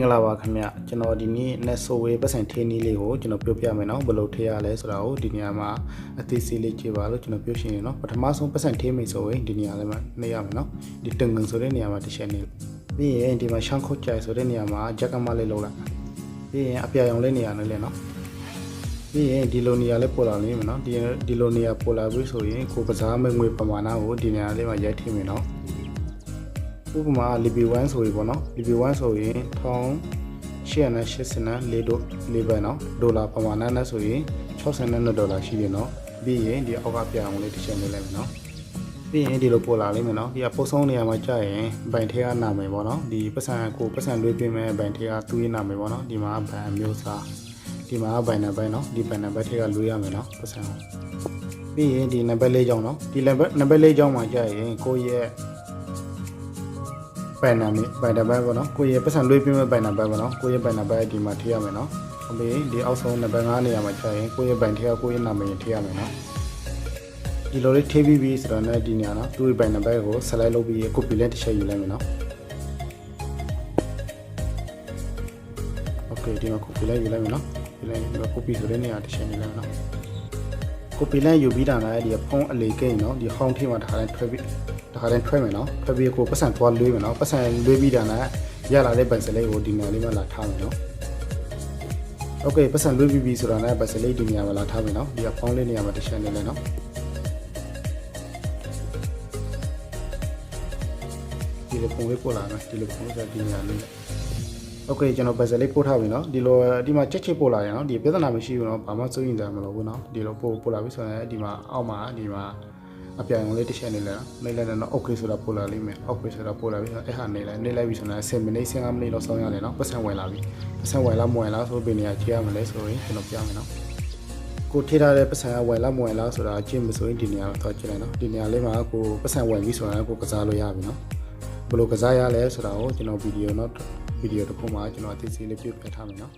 ငလာပါခင်ဗျကျွန်တော်ဒီနေ့ net software ပတ်စံထေးနည်းလေးကိုကျွန်တော်ပြောပြမယ်နော်ဘယ်လိုထည့်ရလဲဆိုတာကိုဒီနေရာမှာအသေးစိတ်လေးကြည့်ပါလို့ကျွန်တော်ပြောရှင်ရနော်ပထမဆုံးပတ်စံထေးမိတ်ဆိုရင်ဒီနေရာလေးမှာနေရမယ်နော်ဒီတငငဆိုတဲ့နေရာမှာတစ်ချက်နေပြီးရင်ဒီမှာရှမ်းခုတ်ကြိုင်ဆိုတဲ့နေရာမှာဂျက်ကမလေးလောက်လိုက်ပြီးရင်အပြာရောင်လေးနေရာနဲ့လေနော်ပြီးရင်ဒီလိုနေရာလေးပေါ်လာလိမ့်မယ်နော်ဒီလိုနေရာပေါ်လာပြီဆိုရင်ကိုကစားမဲ့ငွေပမာဏကိုဒီနေရာလေးမှာရိုက်ထည့်မယ်နော်ဥပမာ Libby 1ဆိုရင်ပေါ့နော် Libby 1ဆိုရင်1880နဲ့4ပဲနော်ဒေါ်လာပမာဏနဲ့ဆိုရင်62ဒေါ်လာရှိတယ်နော်ပြီးရင်ဒီအောက်ကပြအောင်လေးတစ်ချက်နေလိုက်မယ်နော်ပြီးရင်ဒီလိုပေါ်လာလိမ့်မယ်နော်ဒီကပုတ်ဆုံးနေရာမှာကြာရင်ဘိုင်ထဲကနာမယ်ပေါ့နော်ဒီပတ်စံလွှဲပြမယ်ဘိုင်ထဲကသူ့ရဲ့နာမယ်ပေါ့နော်ဒီမှာဘိုင်မျိုးစားဒီမှာဘိုင်နံပါတ်နော်ဒီဘိုင်နံပါတ်ထဲကလွှဲရမယ်နော်ပတ်စံပြီးရင်ဒီနံပါတ်၄ကြောင်းနော်ဒီနံပါတ်၄ကြောင်းမှာကြာရင်ကိုယ့်ရဲ့ပိုင်နံပါတ်ပေါ့နော်ကိုရဲ့ပတ်စံလွှဲပြမဲ့ပိုင်နံပါတ်ပေါ့နော်ကိုရဲ့ပိုင်နံပါတ်ဒီမှာထည့်ရမယ်နော်အမေဒီအောက်ဆုံးနံပါတ်5နေရာမှာကြာရင်ကိုရဲ့ပိုင်ထဲကကိုရဲ့နာမည်ထည့်ရမယ်နော်ဒီလိုလေးထည့်ပြီးပြီဆိုတော့လည်းဒီနေရာနော်သူ့ရဲ့ပိုင်နံပါတ်ကို select လုပ်ပြီး copy လေးတစ်ချက်ယူလိုက်မယ်နော် okay ဒီမှာ copy လေးယူလိုက်မယ်နော်ဒီလေး copy ဆိုတဲ့နေရာတစ်ချက်နေလိုက်မယ်နော် copy လေးယူပြီးတာလည်းဒီဖုန်းအလေကိန်းနော်ဒီ home ထဲမှာထားလိုက်ထွက်ပြီးဒါခါတိုင်းထွက်မယ်နော်ထွက်ပြီးကိုပတ်စံသွားလွှဲမယ်နော်ပတ်စံလွှဲပြီးတာနဲ့ရလာတဲ့ပတ်စံလေးကိုဒီနေရာလေးမှာလာထားမယ်နော်โอเคပတ်စံလွှဲပြီးပြီဆိုတာနဲ့ပတ်စံလေးဒီနေရာမှာလာထားမယ်နော်ဒီကဖောင်းလေးနေရာမှာတစ်ချက်နေလဲနော်ဒီလိုပုံလေးပို့လာမယ်ဒီလိုပုံစံဒီနေရာလေးโอเคကျွန်တော်ပတ်စံလေးပို့ထားပြီနော်ဒီမှာချက်ပို့လာရနော်ဒီပြဿနာမရှိဘူးနော်ဘာမှစိုးရင်ကြမလို့ဘူးနော်ဒီလိုပို့လာပြီဆိုရင်ဒီမှာအောက်မှာဒီမှာအပြိုင်လေးတစ်ချက်နေလဲနော် okay ဆိုတာပို့လာလိမ့်မယ် okay ဆိုတာပို့လာပြီအဲ့ဟာနေလိုက်ပြီဆိုတော့10မိနစ်15မိနစ်လောက်စောင်းရတယ်နော်ပတ်စံဝင်လာပြီပတ်စံဝင်လားမဝင်လားဆိုဘယ်နေရာကြည့်ရမလဲဆိုရင်ကျွန်တော်ပြမယ်နော်ကိုထိထားတဲ့ပတ်စံကဝင်လားမဝင်လားဆိုတာကြည့်မဆိုရင်ဒီနေရာတော့ကြည့်လိုက်နော်ဒီနေရာလေးမှာကိုပတ်စံဝင်ပြီဆိုရင်ကိုကစားလို့ရပြီနော်ဘယ်လိုကစားရလဲဆိုတာကိုကျွန်တော်ဗီဒီယိုတစ်ခုမှာကျွန်တော်အသေးစိတ်လေးပြပြထားမယ်နော်